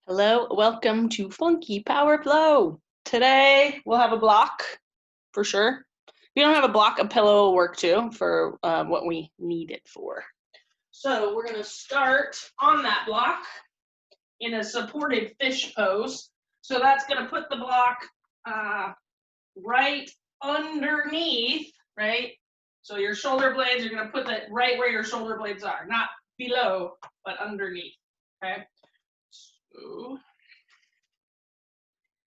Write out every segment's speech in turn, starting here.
Hello, welcome to Funky Power Flow. Today we'll have a block for sure. If you don't have a block, a pillow will work too for what we need it for. So we're going to start on that block in a supported fish pose. So that's going to put the block right underneath, right? So your shoulder blades, you're going to put that right where your shoulder blades are, not below, but underneath, okay? So,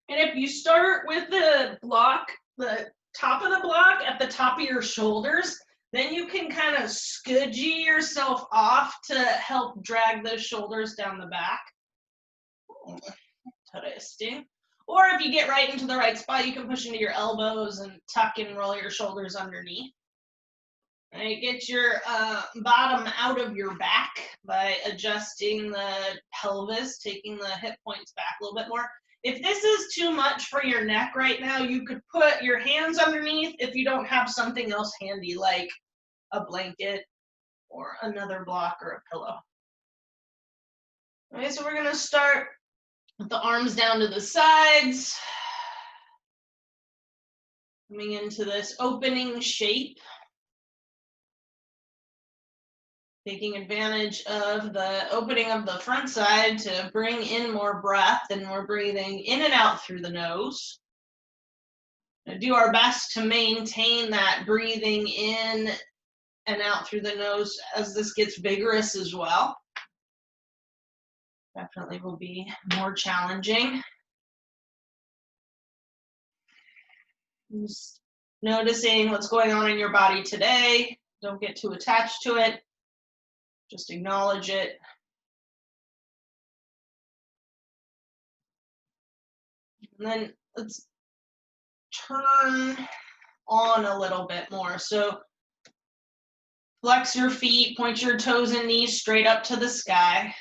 and if you start with the block, the top of the block at the top of your shoulders, then you can kind of scudgy yourself off to help drag those shoulders down the back. Interesting. Or if you get right into the right spot, you can push into your elbows and tuck and roll your shoulders underneath. Right, get your bottom out of your back by adjusting the pelvis, taking the hip points back a little bit more. If this is too much for your neck right now, you could put your hands underneath if you don't have something else handy like a blanket or another block or a pillow. Okay, so we're going to start with the arms down to the sides, coming into this opening shape. Taking advantage of the opening of the front side to bring in more breath, and we're breathing in and out through the nose. Do our best to maintain that breathing in and out through the nose as this gets vigorous as well. Definitely will be more challenging. Just noticing what's going on in your body today. Don't get too attached to it. Just acknowledge it. And then let's turn on a little bit more. So flex your feet, point your toes and knees straight up to the sky.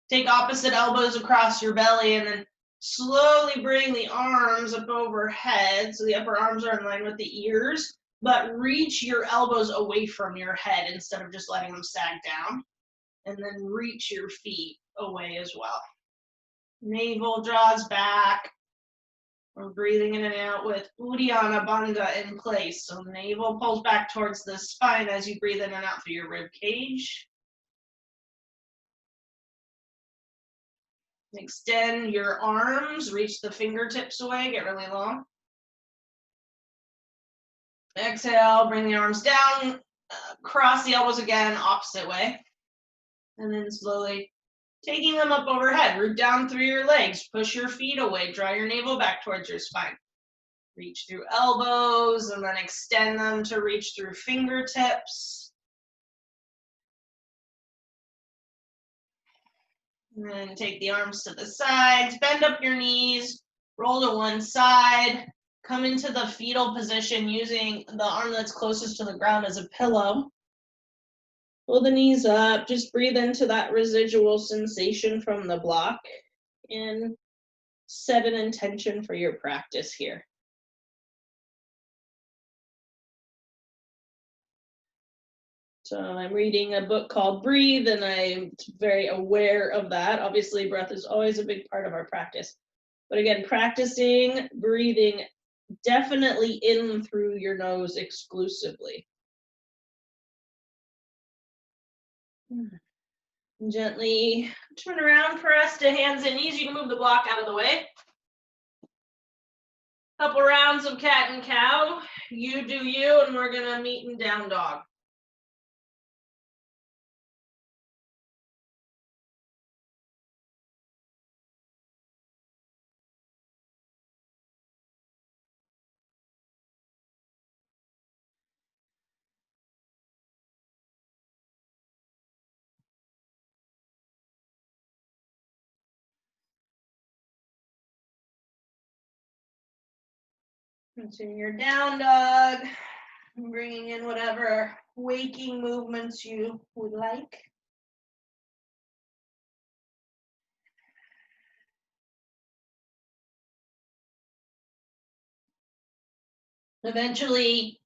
Take opposite elbows across your belly and then slowly bring the arms up overhead. So the upper arms are in line with the ears, but reach your elbows away from your head instead of just letting them sag down. And then reach your feet away as well. Navel draws back. We're breathing in and out with Uddiyana Bandha in place. So navel pulls back towards the spine as you breathe in and out through your rib cage. Extend your arms, reach the fingertips away, get really long. Exhale, bring the arms down, cross the elbows again, opposite way. And then slowly taking them up overhead, root down through your legs, push your feet away, draw your navel back towards your spine. Reach through elbows and then extend them to reach through fingertips. And then take the arms to the sides, bend up your knees, roll to one side, come into the fetal position using the arm that's closest to the ground as a pillow. Pull the knees up, just breathe into that residual sensation from the block and set an intention for your practice here. So I'm reading a book called Breathe, and I'm very aware of that. Obviously, breath is always a big part of our practice. But again, practicing breathing definitely in through your nose exclusively. Gently turn around, press to hands and knees. You can move the block out of the way. Couple rounds of cat and cow. You do you, and we're gonna meet in down dog. Into your down dog, bringing in whatever waking movements you would like. Eventually,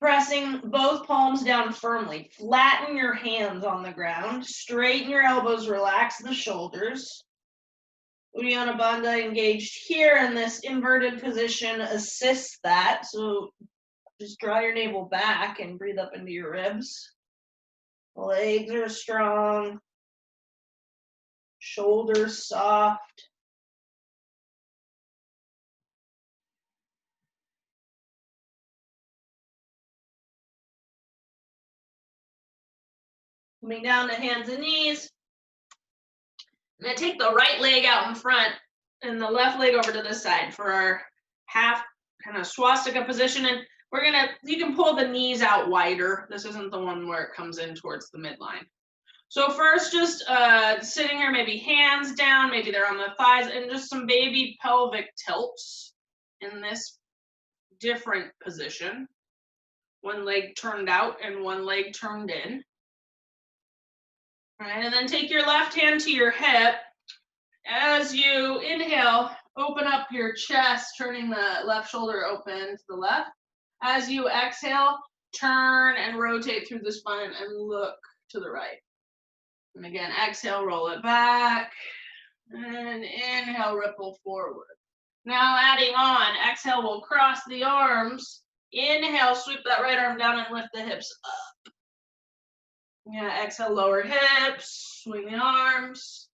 pressing both palms down firmly. Flatten your hands on the ground. Straighten your elbows, relax the shoulders. Uddiyana Bandha engaged here, and this inverted position assists that. So just draw your navel back and breathe up into your ribs. Legs are strong. Shoulders soft. Coming down to hands and knees. I'm going to take the right leg out in front and the left leg over to this side for our half kind of swastika position. And we're going to, you can pull the knees out wider. This isn't the one where it comes in towards the midline. So first, just sitting here, maybe hands down, maybe they're on the thighs, and just some baby pelvic tilts in this different position. One leg turned out and one leg turned in. All right, and then take your left hand to your hip. As you inhale, open up your chest, turning the left shoulder open to the left. As you exhale, turn and rotate through the spine and look to the right. And again, exhale, roll it back. And inhale, ripple forward. Now adding on, exhale, we'll cross the arms. Inhale, sweep that right arm down and lift the hips up. Yeah, exhale, lower hips, swing the arms.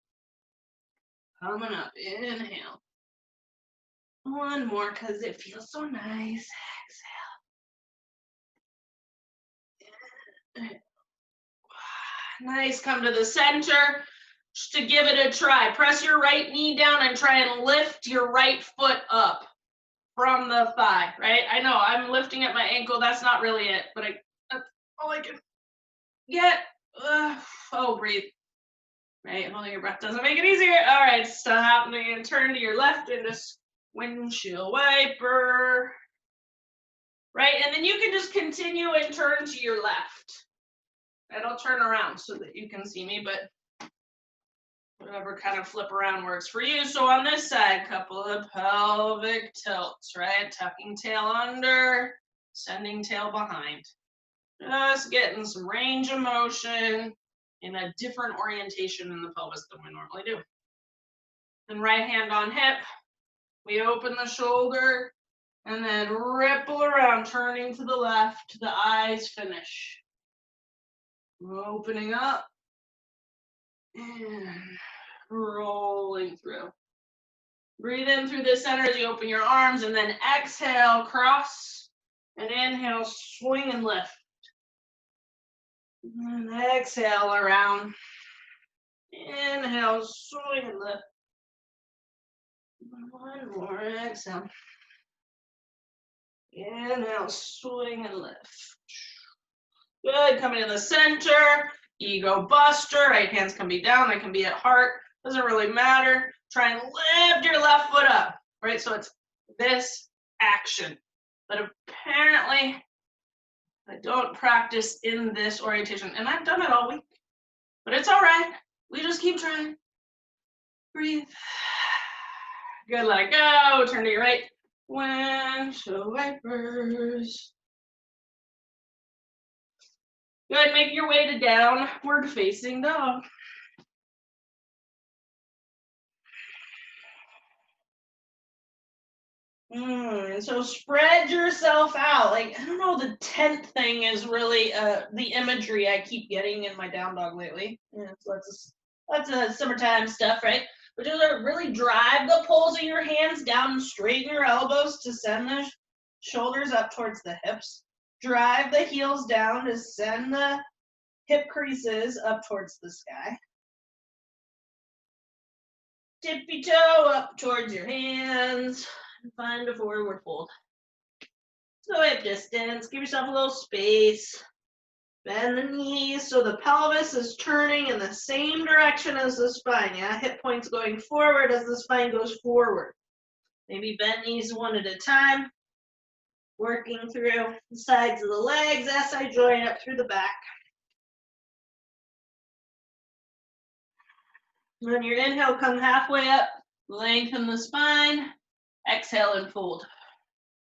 Coming up, inhale. One more, because it feels so nice. Exhale. Nice, come to the center. Just to give it a try. Press your right knee down and try and lift your right foot up from the thigh, right? I know I'm lifting at my ankle. That's not really it, but that's all I can get. Oh, breathe. Right, holding your breath doesn't make it easier. All right, stop. Now you're gonna turn to your left into windshield wiper. Right, and then you can just continue and turn to your left. And I'll turn around so that you can see me, but whatever kind of flip around works for you. So on this side, couple of pelvic tilts, right? Tucking tail under, sending tail behind. Just getting some range of motion in a different orientation in the pelvis than we normally do. Then right hand on hip, we open the shoulder and then ripple around, turning to the left, the eyes finish. Opening up and rolling through. Breathe in through the center as you open your arms, and then exhale, cross, and inhale, swing and lift. And exhale around. Inhale, swing and lift. One more, exhale. Inhale, swing and lift. Good, coming to the center, ego buster. Right hands can be down, they can be at heart. Doesn't really matter. Try and lift your left foot up, right? So it's this action. But apparently, I don't practice in this orientation. And I've done it all week. But it's all right. We just keep trying. Breathe. Good, let it go. Turn to your right. Windshield wipers. Good, make your way to downward facing dog. And so spread yourself out. Like, I don't know, the tent thing is really the imagery I keep getting in my down dog lately. Yeah, so that's a summertime stuff, right? But just really drive the poles of your hands down and straighten your elbows to send the shoulders up towards the hips. Drive the heels down to send the hip creases up towards the sky. Tippy toe up towards your hands. Find a forward fold. So hip distance, give yourself a little space. Bend the knees so the pelvis is turning in the same direction as the spine. Yeah, hip points going forward as the spine goes forward. Maybe bend knees one at a time. Working through the sides of the legs as I join up through the back. On your inhale, come halfway up, lengthen the spine. Exhale and fold.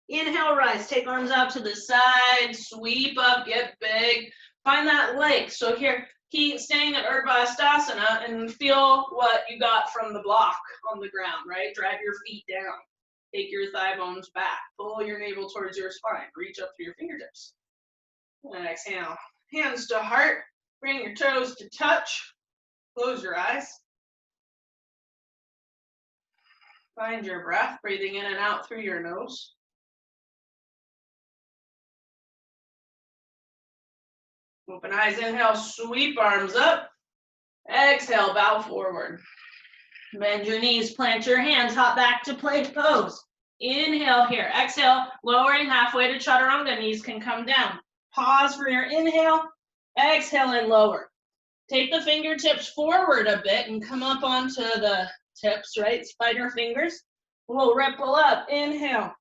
Inhale, rise. Take arms out to the side. Sweep up, get big. Find that length. So here, keep staying at Urdhva Hastasana and feel what you got from the block on the ground, right? Drag your feet down. Take your thigh bones back. Pull your navel towards your spine. Reach up through your fingertips. And exhale. Hands to heart. Bring your toes to touch. Close your eyes. Find your breath, breathing in and out through your nose. Open eyes, inhale, sweep arms up. Exhale, bow forward. Bend your knees, plant your hands, hop back to plank pose. Inhale here. Exhale, lowering halfway to chaturanga. Knees can come down. Pause for your inhale. Exhale and lower. Take the fingertips forward a bit and come up onto the tips, right? Spider fingers. We'll ripple up. Inhale.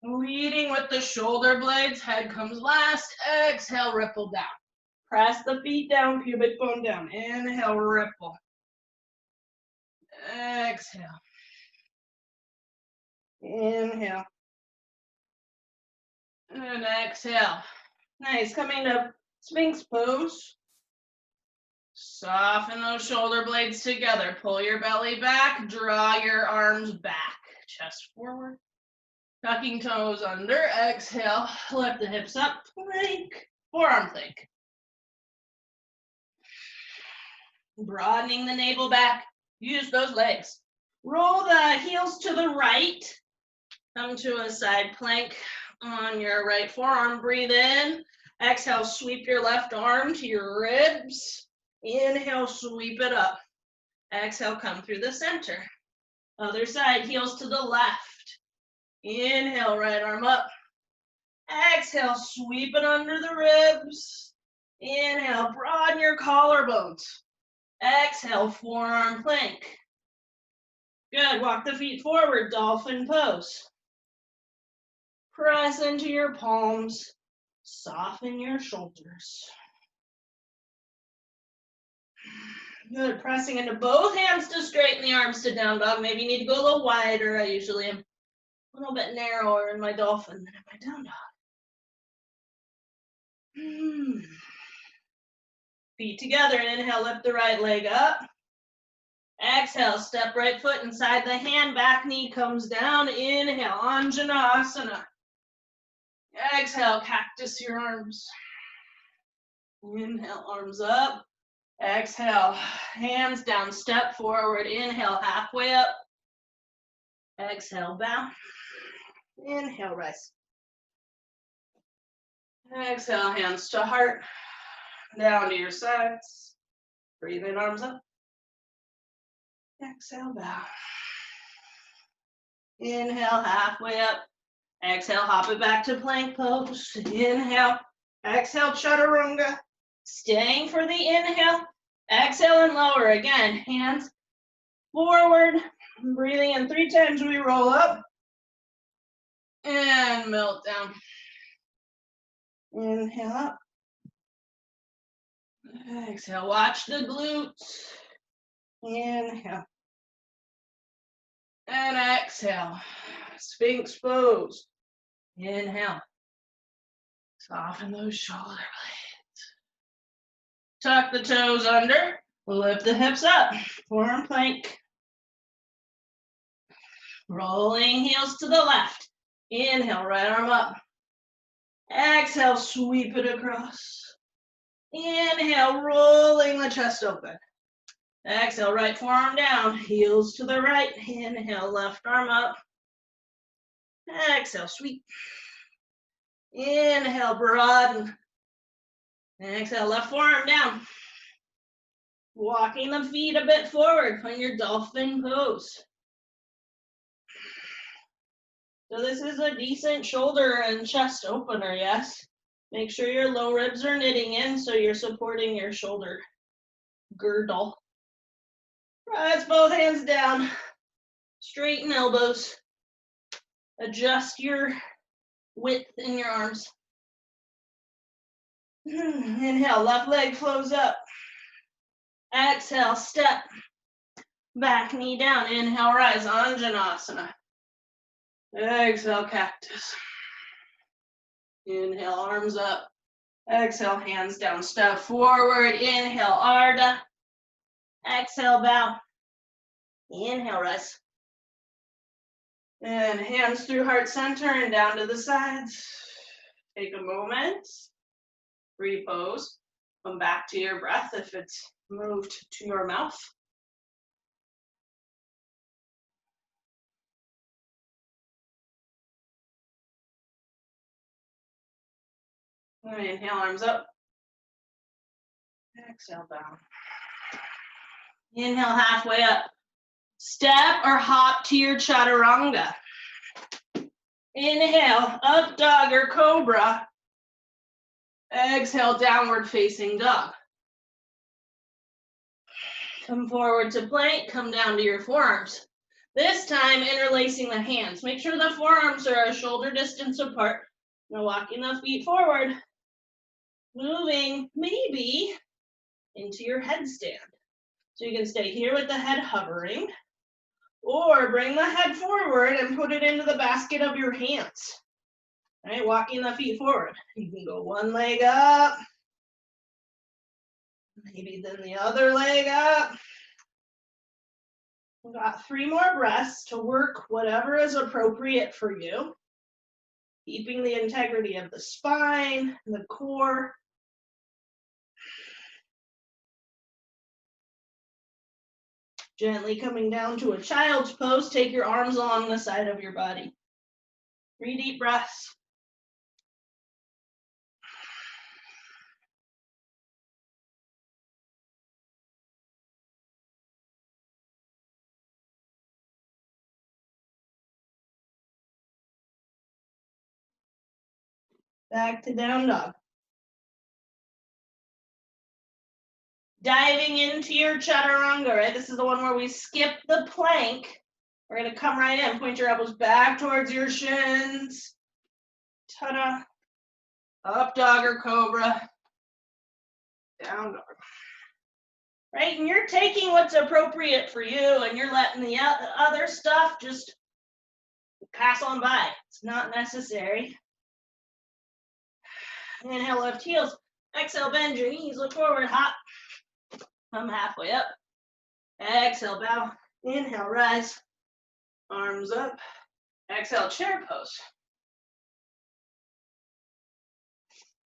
Leading with the shoulder blades. Head comes last. Exhale, ripple down. Press the feet down, pubic bone down. Inhale, ripple. Exhale. Inhale. And exhale. Nice. Coming to Sphinx pose. Soften those shoulder blades together. Pull your belly back. Draw your arms back. Chest forward. Tucking toes under. Exhale. Lift the hips up. Plank. Forearm plank. Broadening the navel back. Use those legs. Roll the heels to the right. Come to a side plank on your right forearm. Breathe in. Exhale, sweep your left arm to your ribs. Inhale, sweep it up. Exhale, come through the center. Other side, heels to the left. Inhale, right arm up. Exhale, sweep it under the ribs. Inhale, broaden your collarbones. Exhale, forearm plank. Good, walk the feet forward, dolphin pose. Press into your palms, soften your shoulders. Good, pressing into both hands to straighten the arms to down dog. Maybe you need to go a little wider. I usually am a little bit narrower in my dolphin than in my down dog. Feet together, inhale, lift the right leg up. Exhale, step right foot inside the hand, back knee comes down. Inhale, Anjaneyasana. Exhale, cactus your arms. Inhale, arms up. Exhale, hands down, step forward. Inhale, halfway up. Exhale, bow. Inhale, rise. Exhale, hands to heart. Down to your sides. Breathe in, arms up. Exhale, bow. Inhale, halfway up. Exhale, hop it back to plank pose. Inhale. Exhale, chaturanga. Staying for the inhale. Exhale and lower. Again, hands forward. Breathing in 3 times, we roll up. And melt down. Inhale up. Exhale, watch the glutes. Inhale. And exhale. Sphinx pose. Inhale. Soften those shoulder blades. Tuck the toes under. Lift the hips up. Forearm plank. Rolling heels to the left. Inhale, right arm up. Exhale, sweep it across. Inhale, rolling the chest open. Exhale, right forearm down. Heels to the right. Inhale, left arm up. Exhale, sweep. Inhale, broaden. Exhale, left forearm down. Walking the feet a bit forward on your dolphin pose. So this is a decent shoulder and chest opener, yes? Make sure your low ribs are knitting in so you're supporting your shoulder girdle. Press both hands down. Straighten elbows. Adjust your width in your arms. Inhale, left leg flows up. Exhale, step. Back knee down. Inhale, rise, Anjaneyasana. Exhale, cactus. Inhale, arms up. Exhale, hands down, step forward. Inhale, Ardha. Exhale, bow. Inhale, rise. And hands through heart center and down to the sides. Take a moment. Repose. Come back to your breath if it's moved to your mouth. Inhale, arms up. Exhale, down. Inhale, halfway up. Step or hop to your chaturanga. Inhale, up dog or cobra. Exhale, downward facing dog. Come forward to plank, come down to your forearms. This time, interlacing the hands. Make sure the forearms are a shoulder distance apart. Now walking the feet forward. Moving, maybe, into your headstand. So you can stay here with the head hovering, or bring the head forward and put it into the basket of your hands. All right, walking the feet forward. You can go one leg up, maybe then the other leg up. We've got 3 more breaths to work whatever is appropriate for you. Keeping the integrity of the spine, the core. Gently coming down to a child's pose, take your arms along the side of your body. 3 deep breaths. Back to down dog. Diving into your chaturanga, right? This is the one where we skip the plank. We're gonna come right in, point your elbows back towards your shins. Ta-da. Up dog or cobra. Down dog. Right, and you're taking what's appropriate for you and you're letting the other stuff just pass on by. It's not necessary. Inhale, lift heels. Exhale, bend your knees, look forward, hop. Come halfway up. Exhale, bow. Inhale, rise. Arms up. Exhale, chair pose.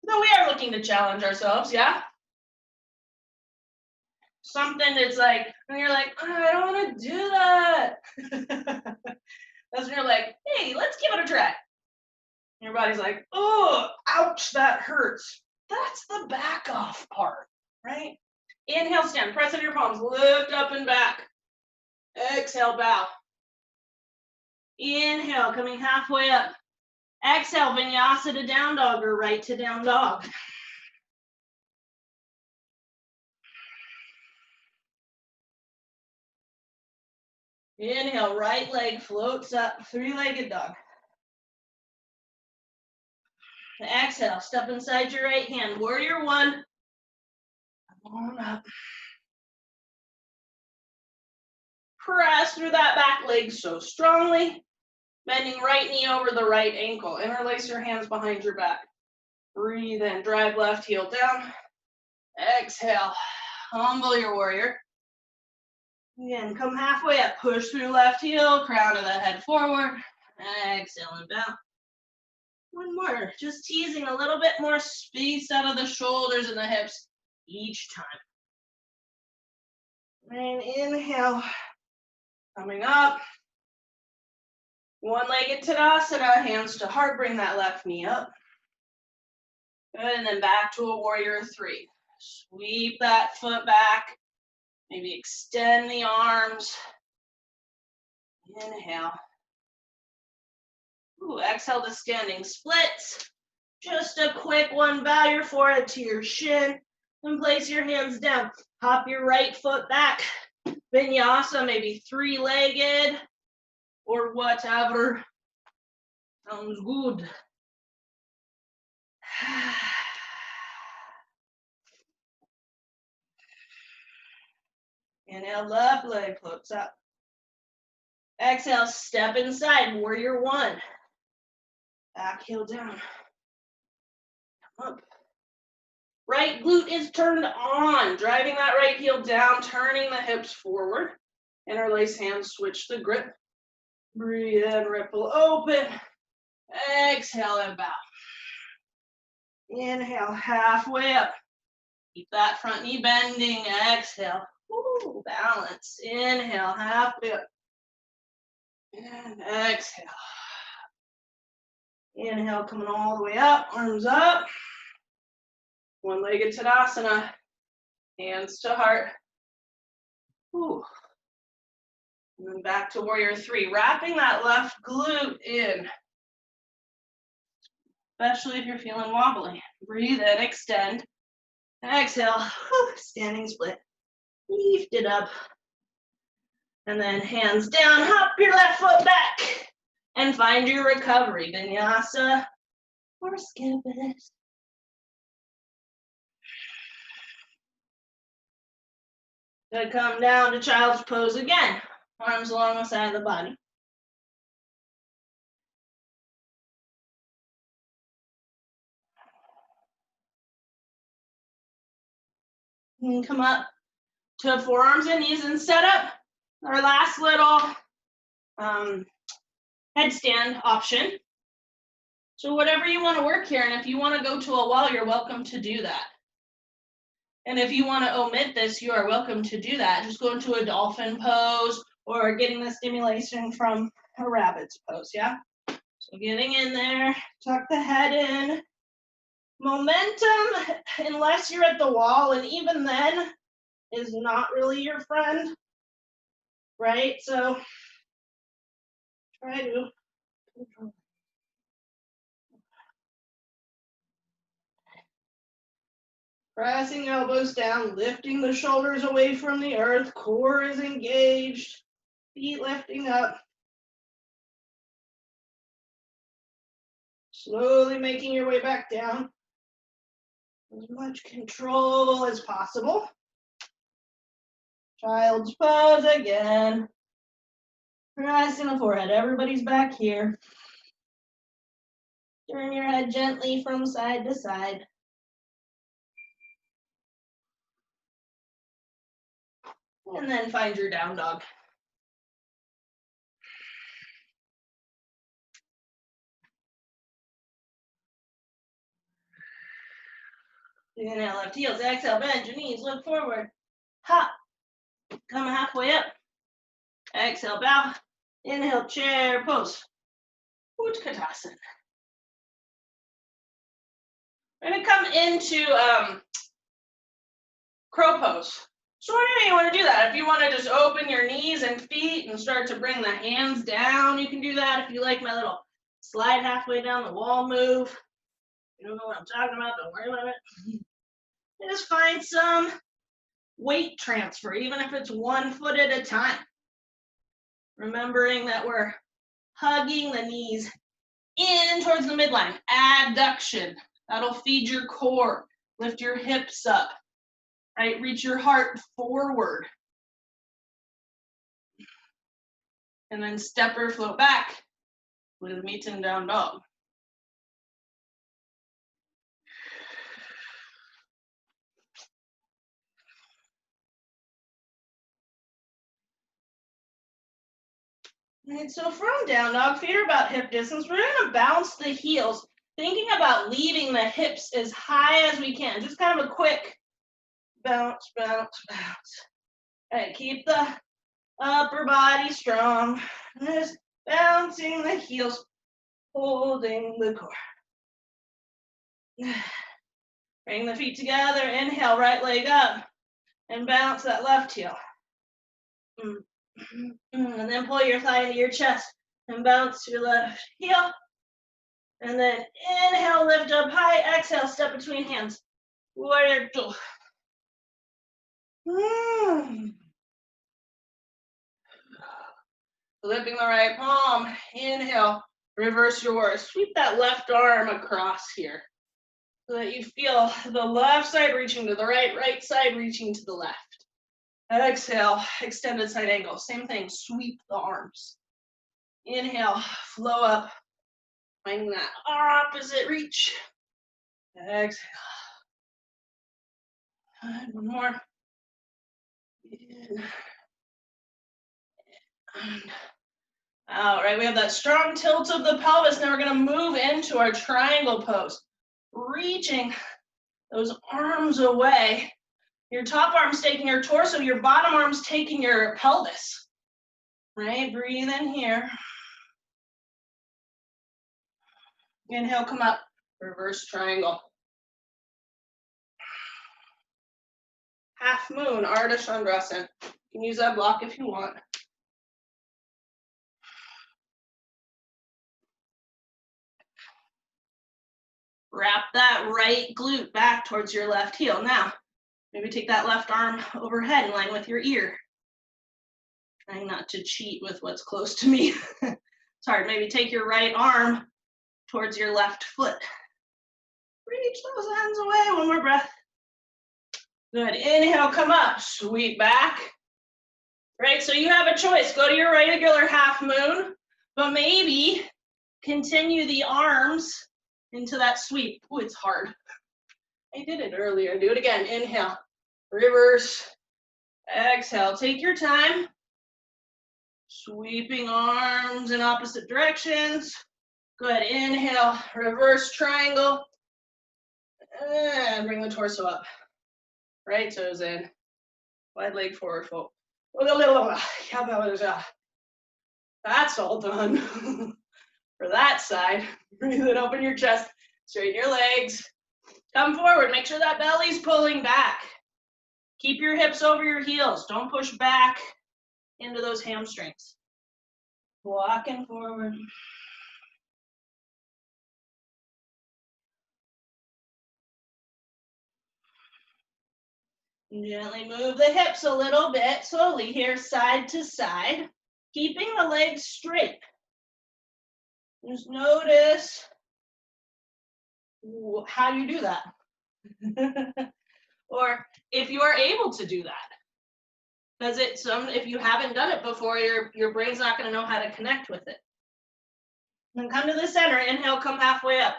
So we are looking to challenge ourselves, yeah? Something that's like, when you're like, oh, I don't want to do that. That's when you're like, hey, let's give it a try. Your body's like, oh, ouch, that hurts. That's the back off part, right? Inhale, stand, press in your palms, lift up and back. Exhale, bow. Inhale, coming halfway up. Exhale, vinyasa to down dog or right to down dog. Inhale, right leg floats up, 3-legged dog. Exhale, step inside your right hand, warrior 1. Come on up. Press through that back leg so strongly. Bending right knee over the right ankle. Interlace your hands behind your back. Breathe in, drive left heel down. Exhale, humble your warrior. Again, come halfway up, push through left heel, crown of the head forward. Exhale and bow. One more, just teasing a little bit more space out of the shoulders and the hips each time. And inhale, coming up. One-legged Tadasana, hands to heart, bring that left knee up. Good, and then back to a warrior 3. Sweep that foot back. Maybe extend the arms. Inhale. Ooh, exhale to standing splits. Just a quick one, bow your forehead to your shin and place your hands down. Hop your right foot back. Vinyasa, maybe 3-legged or whatever. Sounds good. Inhale, left leg floats up. Exhale, step inside, warrior 1. Back heel down. Come up. Right glute is turned on, driving that right heel down, turning the hips forward. Interlace hands, switch the grip. Breathe in, ripple open. Exhale and bow. Inhale, halfway up. Keep that front knee bending. Exhale. Ooh, balance. Inhale, halfway up. And exhale. Inhale, coming all the way up, arms up. One-legged Tadasana. Hands to heart. Ooh. And then back to warrior three. Wrapping that left glute in. Especially if you're feeling wobbly. Breathe in, extend. Exhale, standing split. Lift it up. And then hands down, hop your left foot back. And find your recovery. Vinyasa or skip it. Good, come down to child's pose again. Arms along the side of the body. And come up to forearms and knees and set up our last little headstand option. So whatever you want to work here, and if you want to go to a wall, you're welcome to do that. And if you want to omit this, you are welcome to do that. Just go into a dolphin pose or getting the stimulation from a rabbit's pose, yeah? So getting in there, tuck the head in. Momentum, unless you're at the wall, and even then, is not really your friend, right? So try to control. Pressing elbows down, lifting the shoulders away from the earth, core is engaged, feet lifting up. Slowly making your way back down. As much control as possible. Child's pose again. Pressing the forehead, everybody's back here. Turn your head gently from side to side. And then find your down dog. Inhale, left heels, exhale, bend your knees, look forward. Hop, come halfway up. Exhale, bow. Inhale, chair pose. Utkatasana. We're gonna come into crow pose. So whenever you want to do that, if you want to just open your knees and feet and start to bring the hands down, you can do that. If you like my little slide halfway down the wall move, you don't know what I'm talking about, don't worry about it. And just find some weight transfer, even if it's 1 foot at a time. Remembering that we're hugging the knees in towards the midline. Adduction. That'll feed your core. Lift your hips up. Right? Reach your heart forward. And then step or float back with meeting down dog. Right, so from down dog, feet are about hip distance. We're gonna bounce the heels, thinking about leaving the hips as high as we can. Just kind of a quick bounce, bounce, bounce. All right, keep the upper body strong. Just bouncing the heels, holding the core. Bring the feet together, inhale, right leg up, and bounce that left heel. And then pull your thigh into your chest and bounce your left heel. And then inhale, lift up high, exhale, step between hands. Warrior two. Flipping the right palm, inhale, reverse your warrior. Sweep that left arm across here so that you feel the left side reaching to the right, right side reaching to the left. Exhale, extended side angle. Same thing, sweep the arms. Inhale, flow up, finding that opposite reach. Exhale. Good. One more. In. And out, right? We have that strong tilt of the pelvis. Now we're going to move into our triangle pose. Reaching those arms away. Your top arm's taking your torso, your bottom arm's taking your pelvis. Right? Breathe in here. Inhale, come up. Reverse triangle. Half moon, Ardha Chandrasana. You can use that block if you want. Wrap that right glute back towards your left heel. Now, maybe take that left arm overhead in line with your ear. Trying not to cheat with what's close to me. It's hard. Maybe take your right arm towards your left foot. Reach those hands away. One more breath. Good. Inhale, come up. Sweep back. Right, so you have a choice. Go to your regular half moon, but maybe continue the arms into that sweep. Oh, it's hard. I did it earlier. Do it again. Inhale. Reverse. Exhale. Take your time. Sweeping arms in opposite directions. Good. Inhale. Reverse triangle. And bring the torso up. Right toes in. Wide leg forward fold. That's all done for that side. Breathe it, open your chest, straighten your legs. Come forward, make sure that belly's pulling back. Keep your hips over your heels. Don't push back into those hamstrings. Walking forward. Gently move the hips a little bit, slowly here, side to side, keeping the legs straight. Just notice how you do that. Or if you are able to do that. Because if you haven't done it before, your brain's not going to know how to connect with it. Then come to the center, inhale, come halfway up.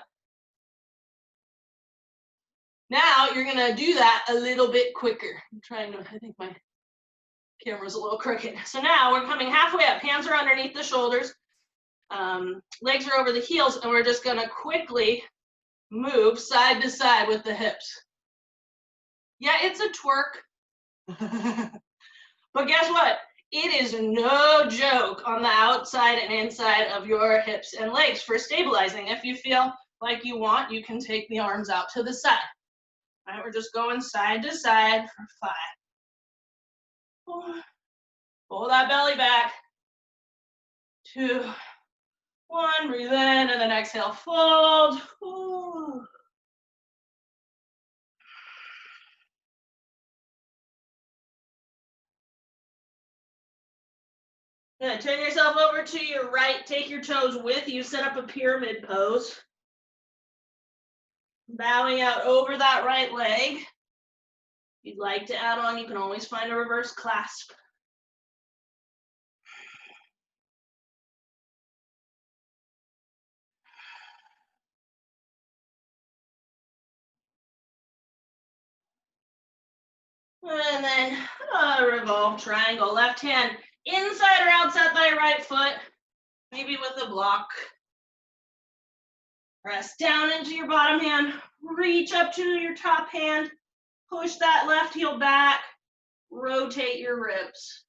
Now you're going to do that a little bit quicker. I think my camera's a little crooked. So now we're coming halfway up, hands are underneath the shoulders, legs are over the heels, and we're just going to quickly move side to side with the hips. Yeah, it's a twerk. But guess what? It is no joke on the outside and inside of your hips and legs for stabilizing. If you feel like you want, you can take the arms out to the side. All right, we're just going side to side for 5, 4. Pull that belly back. 2, 1. Breathe in and then exhale, fold. Ooh. Good. Turn yourself over to your right. Take your toes with you. Set up a pyramid pose. Bowing out over that right leg. If you'd like to add on, you can always find a reverse clasp. And then revolve triangle. Left hand inside or outside by right foot. Maybe with a block. Press down into your bottom hand. Reach up to your top hand. Push that left heel back. Rotate your ribs.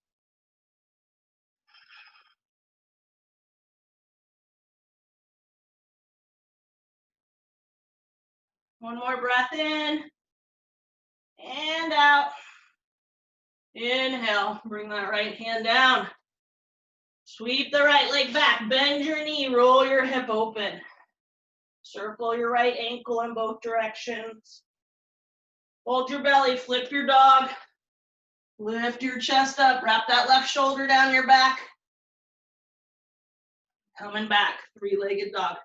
One more breath in. And out. Inhale. Bring that right hand down. Sweep the right leg back. Bend your knee. Roll your hip open. Circle your right ankle in both directions. Hold your belly. Flip your dog. Lift your chest up. Wrap that left shoulder down your back. Coming back. 3-legged dog.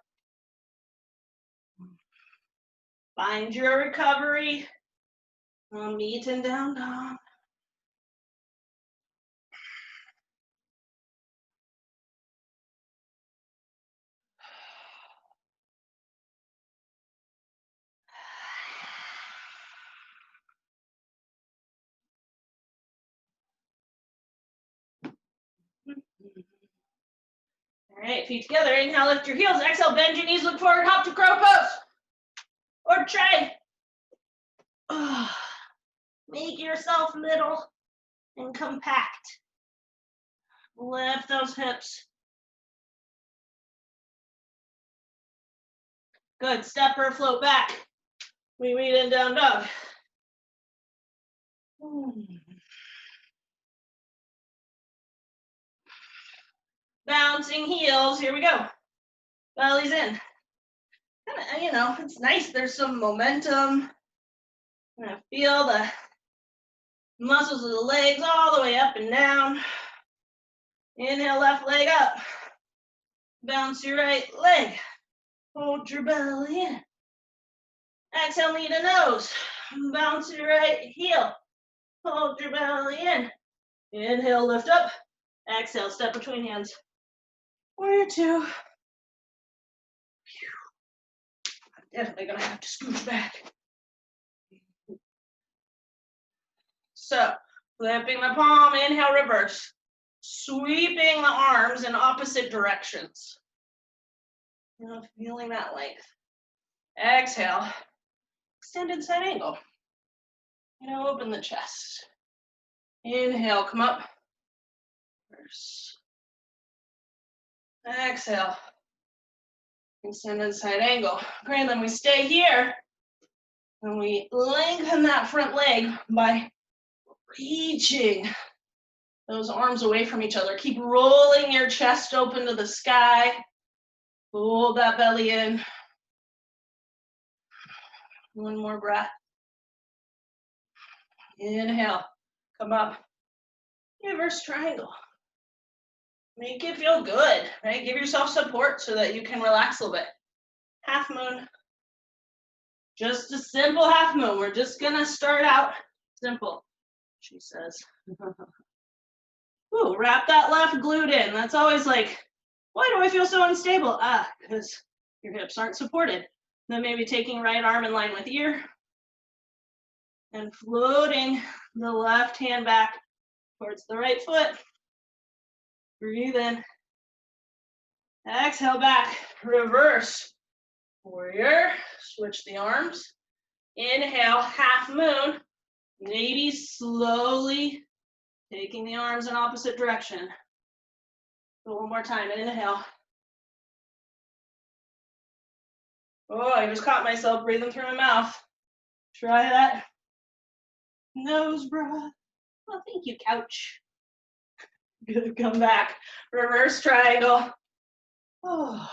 Find your recovery. Meet and down dog. right, feet together. Inhale, lift your heels. Exhale, bend your knees, look forward, hop to crow pose. Or try. Make yourself little and compact. Lift those hips. Good, step or float back. We meet in down dog. Bouncing heels, here we go. Belly's in. Kinda, you know, it's nice, there's some momentum. I'm gonna feel the muscles of the legs all the way up and down. Inhale, left leg up. Bounce your right leg. Hold your belly in. Exhale, knee to nose. Bounce your right heel. Hold your belly in. Inhale, lift up. Exhale, step between hands. Warrior two. I'm definitely gonna have to scooch back. So, flipping the palm, inhale, reverse. Sweeping the arms in opposite directions. You know, feeling that length. Exhale, extended side angle. You know, open the chest. Inhale, come up. Reverse. Exhale. Extended side angle. Great, then we stay here. And we lengthen that front leg by reaching those arms away from each other. Keep rolling your chest open to the sky. Hold that belly in. One more breath. Inhale, come up. Reverse triangle. Make it feel good, right? Give yourself support so that you can relax a little bit. Half moon. Just a simple half moon. We're just gonna start out simple, she says. Ooh, wrap that left glute in. That's always like, why do I feel so unstable? Because your hips aren't supported. Then maybe taking right arm in line with ear and floating the left hand back towards the right foot. Breathe in. Exhale back, reverse. Warrior, switch the arms. Inhale, half moon. Maybe slowly taking the arms in opposite direction. So one more time, inhale. Oh, I just caught myself breathing through my mouth. Try that. Nose breath. Oh, thank you, couch. Good, come back. Reverse triangle. Oh.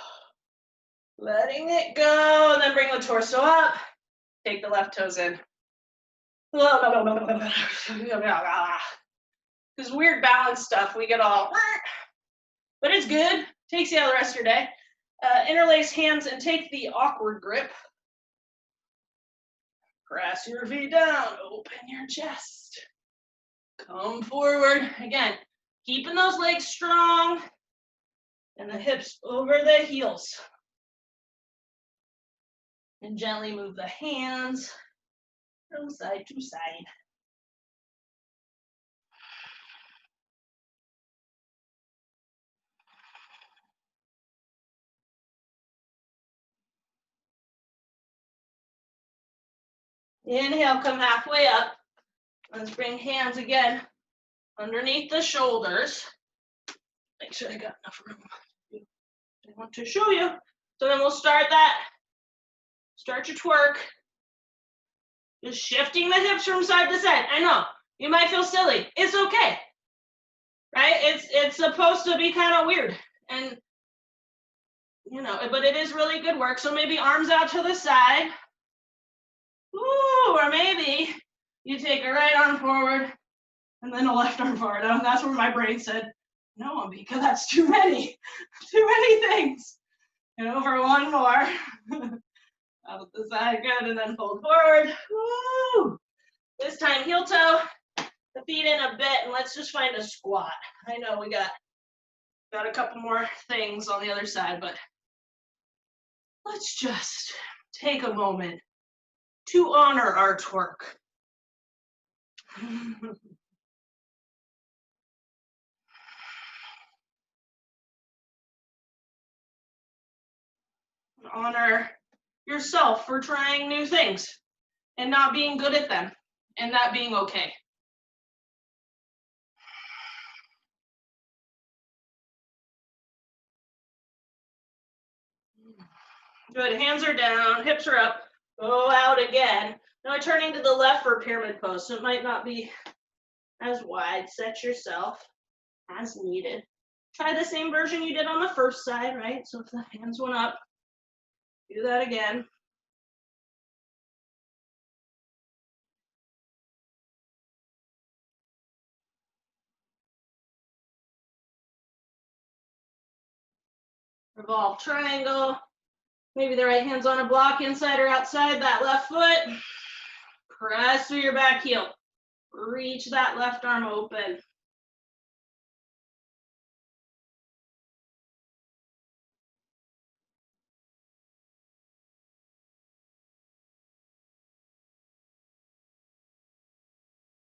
Letting it go, and then bring the torso up. Take the left toes in. This weird balance stuff, we get all, but it's good. Takes you out the rest of your day. Interlace hands and take the awkward grip. Press your feet down, open your chest. Come forward. Again, keeping those legs strong and the hips over the heels. And gently move the hands from side to side. Inhale, come halfway up. Let's bring hands again underneath the shoulders. Make sure I got enough room. I want to show you. So then we'll start that. Start your twerk. Just shifting the hips from side to side. I know, you might feel silly. It's okay. Right? It's supposed to be kind of weird. And, you know, but it is really good work. So maybe arms out to the side. Ooh, or maybe you take a right arm forward and then a left arm forward. And that's where my brain said, no, because that's too many things. And over one more. Out the side, good, and then fold forward. Woo! This time heel toe, the feet in a bit, and let's just find a squat. I know we got a couple more things on the other side, but let's just take a moment to honor our twerk. Honor yourself for trying new things and not being good at them and that being okay. Good, hands are down, hips are up, go out again. Now turning to the left for pyramid pose, so it might not be as wide. Set yourself as needed. Try the same version you did on the first side, right? So if the hands went up, do that again. Revolve triangle. Maybe the right hand's on a block inside or outside that left foot. Press through your back heel. Reach that left arm open.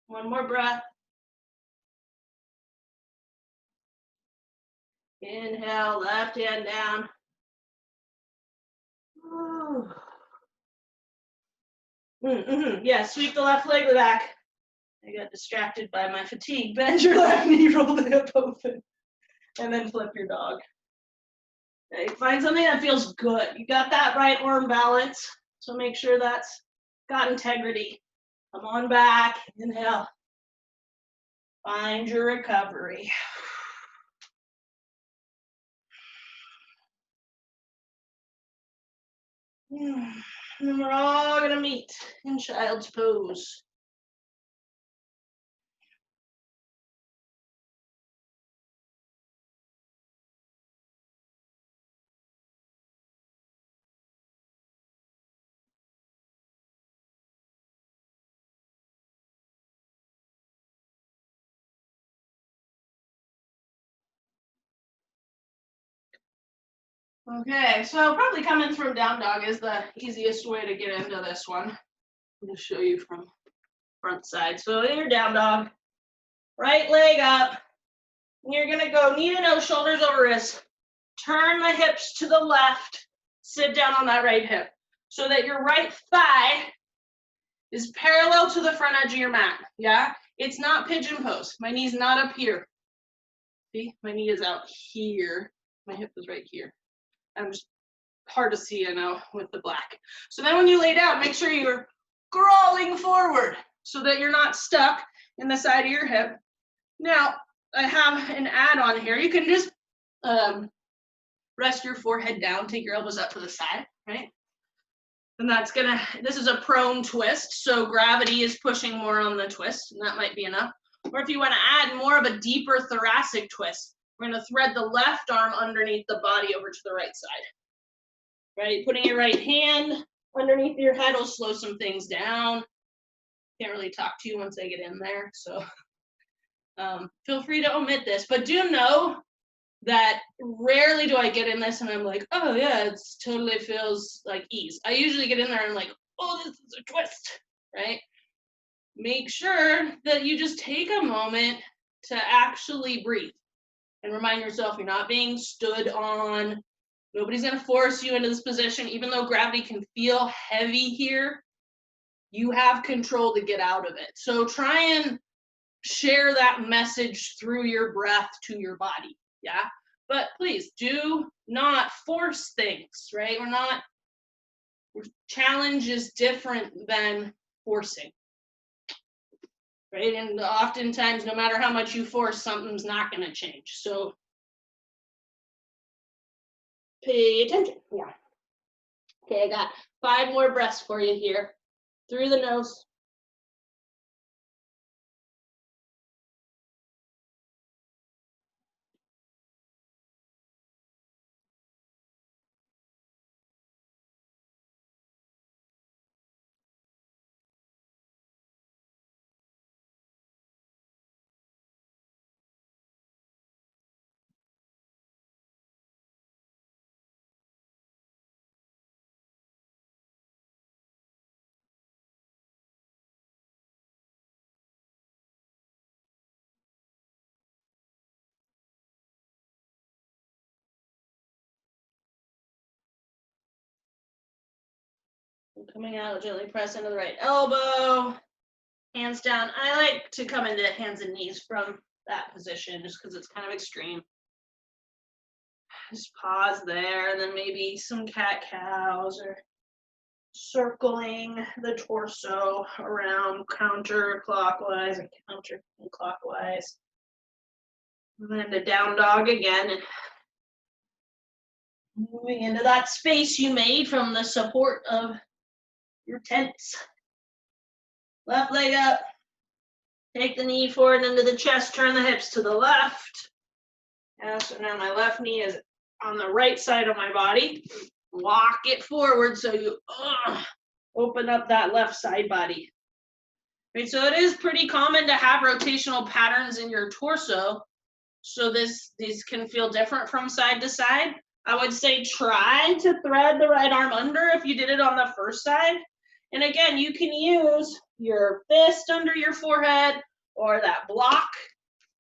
One more breath. Inhale, left hand down. Yeah, sweep the left leg back. I got distracted by my fatigue. Bend your left knee, roll the hip open, and then flip your dog. Okay, find something that feels good. You got that right arm balance, so make sure that's got integrity. Come on back, inhale. Find your recovery. And then we're all gonna meet in child's pose. Okay, so probably coming from down dog is the easiest way to get into this one. I'm gonna show you from front side. So in your down dog, right leg up, and you're gonna go knee to nose, shoulders over wrists. Turn the hips to the left, sit down on that right hip so that your right thigh is parallel to the front edge of your mat, yeah? It's not pigeon pose. My knee's not up here. See, my knee is out here. My hip is right here. I'm just hard to see, I know, with the black. So then when you lay down, make sure you're crawling forward so that you're not stuck in the side of your hip. Now, I have an add-on here. You can just rest your forehead down, take your elbows up to the side, right? And this is a prone twist, so gravity is pushing more on the twist, and that might be enough. Or if you want to add more of a deeper thoracic twist, we're going to thread the left arm underneath the body over to the right side. Right, putting your right hand underneath your head will slow some things down. Can't really talk to you once I get in there, so feel free to omit this. But do know that rarely do I get in this and I'm like, oh yeah, it totally feels like ease. I usually get in there and I'm like, oh, this is a twist, right? Make sure that you just take a moment to actually breathe and remind yourself you're not being stood on. Nobody's going to force you into this position. Even though gravity can feel heavy here, you have control to get out of it. So try and share that message through your breath to your body, yeah? But please do not force things, right? Challenge is different than forcing, right? And oftentimes, no matter how much you force, something's not going to change. So pay attention. Yeah. Okay, I got 5 more breaths for you here. Through the nose. Coming out, gently press into the right elbow. Hands down. I like to come into hands and knees from that position just because it's kind of extreme. Just pause there, and then maybe some cat-cows or circling the torso around counterclockwise and counterclockwise. And then to down dog again, and moving into that space you made from the support of your tents. Left leg up. Take the knee forward into the chest, turn the hips to the left. Yeah, so now my left knee is on the right side of my body. Walk it forward so you open up that left side body. Right, so it is pretty common to have rotational patterns in your torso. So these can feel different from side to side. I would say try to thread the right arm under if you did it on the first side. And again, you can use your fist under your forehead or that block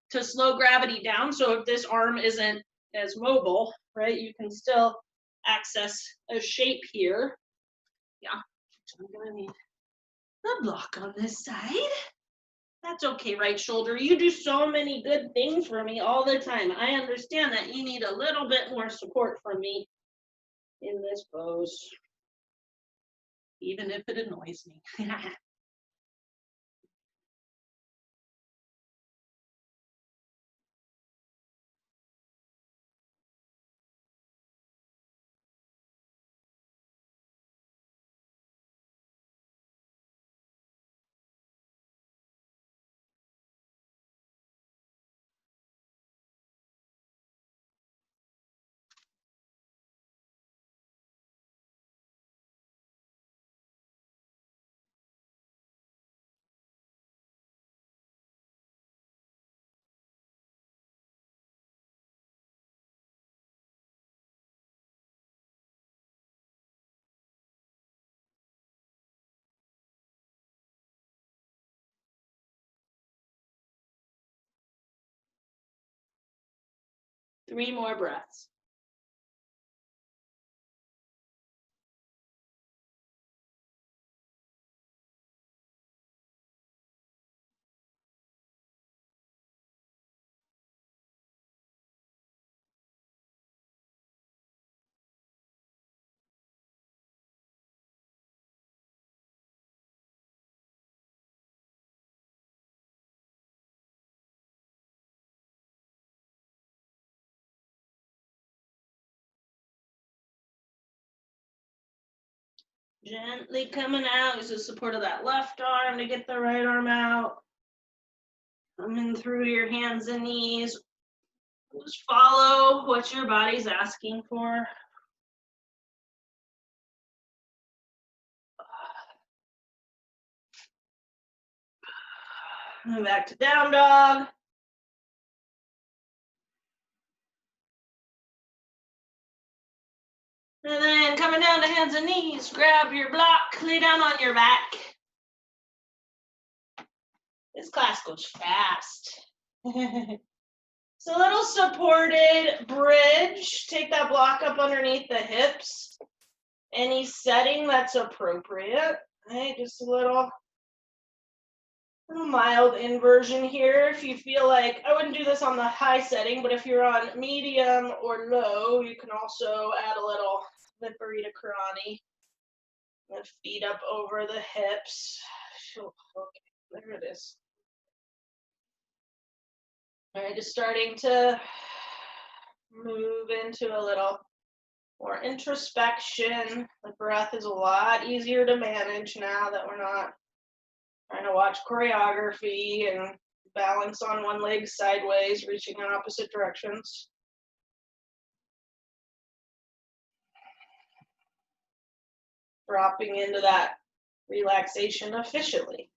to slow gravity down. So if this arm isn't as mobile, right, you can still access a shape here. Yeah, so I'm gonna need the block on this side. That's okay, right shoulder. You do so many good things for me all the time. I understand that you need a little bit more support from me in this pose, even if it annoys me. 3 more breaths. Gently coming out, use the support of that left arm to get the right arm out. Coming through your hands and knees. Just follow what your body's asking for. Move back to down dog. And then coming down to hands and knees, grab your block, lay down on your back. This class goes fast. So a little supported bridge. Take that block up underneath the hips. Any setting that's appropriate. Right? Just a little mild inversion here. If you feel like, I wouldn't do this on the high setting, but if you're on medium or low, you can also add a little Viparita Karani. The feet up over the hips. Okay, there it is. All right, just starting to move into a little more introspection. The breath is a lot easier to manage now that we're not trying to watch choreography and balance on one leg sideways, reaching in opposite directions. Dropping into that relaxation efficiently.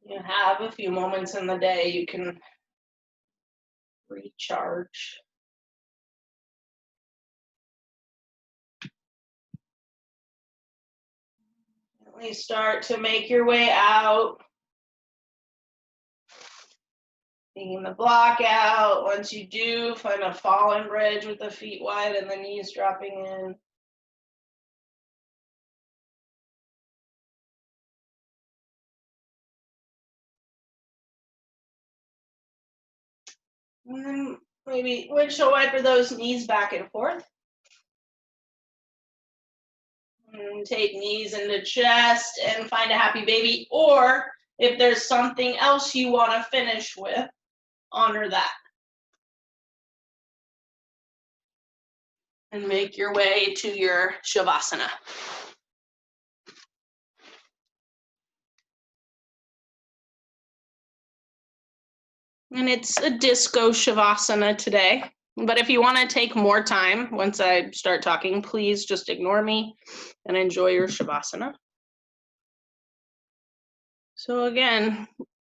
You have a few moments in the day you can recharge. You start to make your way out. Taking the block out. Once you do, find a fallen bridge with the feet wide and the knees dropping in. And then maybe windshield wiper those knees back and forth. And take knees into chest and find a happy baby. Or if there's something else you want to finish with, honor that. And make your way to your Shavasana. And it's a disco Shavasana today. But if you want to take more time once I start talking, please just ignore me and enjoy your Shavasana. So again,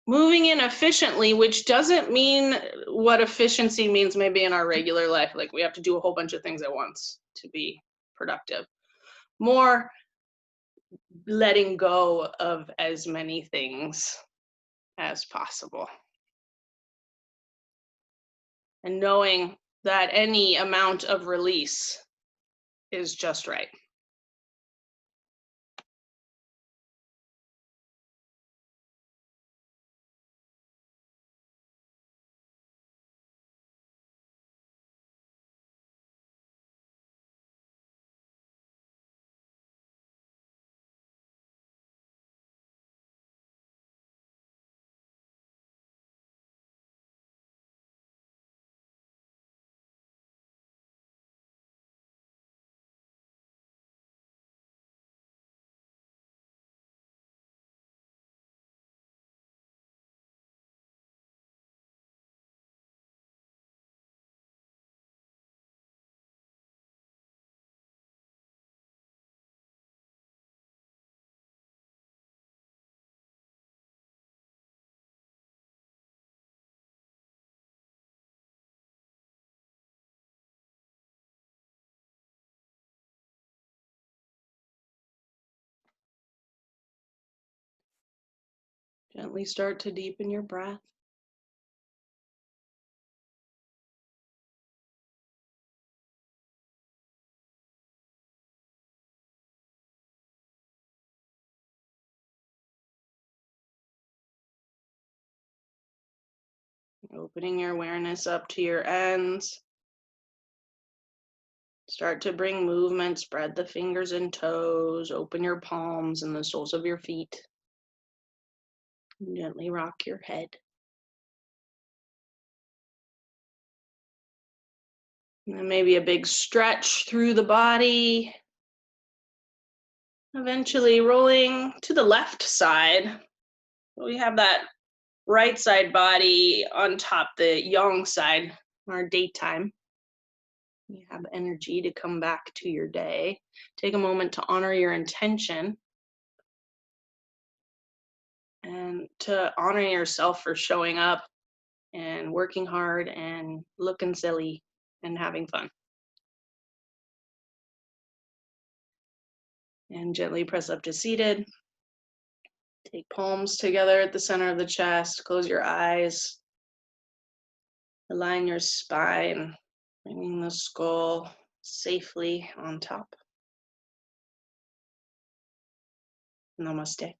moving in efficiently, which doesn't mean what efficiency means maybe in our regular life, like we have to do a whole bunch of things at once to be productive. More letting go of as many things as possible. And knowing that any amount of release is just right. Gently start to deepen your breath. Opening your awareness up to your ends. Start to bring movement, spread the fingers and toes, open your palms and the soles of your feet. Gently rock your head. And then maybe a big stretch through the body. Eventually rolling to the left side. We have that right side body on top, the yang side, our daytime. You have energy to come back to your day. Take a moment to honor your intention and to honor yourself for showing up and working hard and looking silly and having fun. And gently press up to seated. Take palms together at the center of the chest. Close your eyes. Align your spine, bringing the skull safely on top. Namaste.